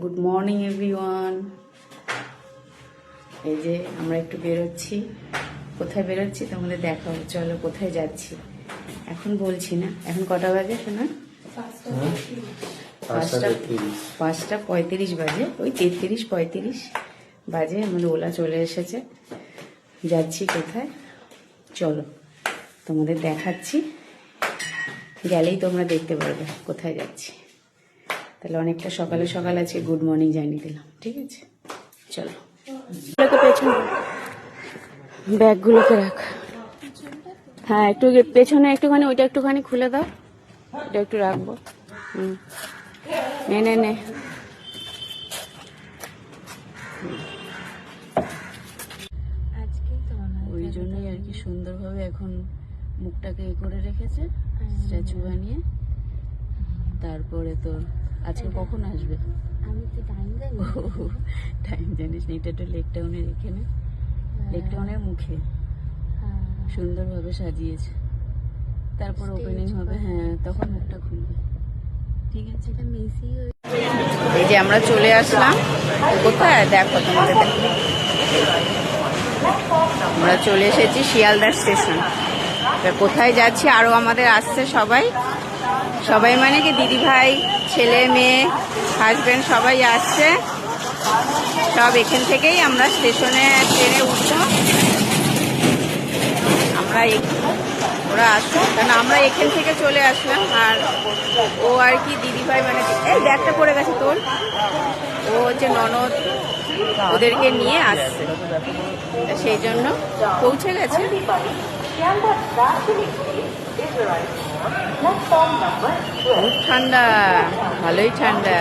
Good morning everyone. এই যে আমরা একটু বেরোচ্ছি। কোথায় বেরোচ্ছি তোমাদের দেখাবো, চলো কোথায় যাচ্ছি এখন বলছি না। এখন কটা বাজে শোনা? 5:35 বাজে, ওই 33-35 বাজে। আমাদের ওলা চলে এসেছে। যাচ্ছি কোথায় চলো তোমাদের দেখাচ্ছি, গেলেই তোমরা দেখতে পারবে কোথায় যাচ্ছি। তাহলে অনেকটা সকালে সকাল আছে, গুড মর্নিং জানিয়ে দিলাম, ঠিক আছে? চলো পেছনে ব্যাগগুলোকে রাখ। হ্যাঁ একটু পেছনে একটুখানি, ওইটা একটুখানি খুলে দাও, ওটা একটু রাখবো। নে নে নে। ওই জন্যই আর কি সুন্দরভাবে এখন মুখটাকে এ করে রেখেছে, স্ট্যাচু বানিয়ে। তারপরে তো আজকে কখন আসবে আমি তো টাইম জানি, টাইম জানিস না? এটা একটু লেক টাউনে রেখে নে, লেক টাউনের মুখে সুন্দরভাবে সাজিয়েছে। তারপর ওপেনিং হবে, হ্যাঁ তখন মুখটা খুলবে, ঠিক আছে? এটা মেসি। এই যে আমরা চলে আসলাম কোথায় দেখো তোমাদের, আমরা চলে এসেছি শিয়ালদা স্টেশন। কোথায় যাচ্ছি আরো আমাদের আসছে সবাই, সবাই মানে কি দিদি ভাই, ছেলে মেয়ে, হাজবেন্ড সবাই আসছে। সব এখান থেকেই আমরা স্টেশনে ট্রেনে উঠবো। আমরা ওরা আসবো কেন, আমরা এখান থেকে চলে আসলাম। আর ও আর কি দিদি ভাই মানে, এই ব্যাগটা পড়ে গেছে তোর, ও হচ্ছে ননদ, ওদেরকে নিয়ে আসছে, সেই জন্য পৌঁছে গেছে। খুব ঠান্ডা, ভালোই ঠান্ডা।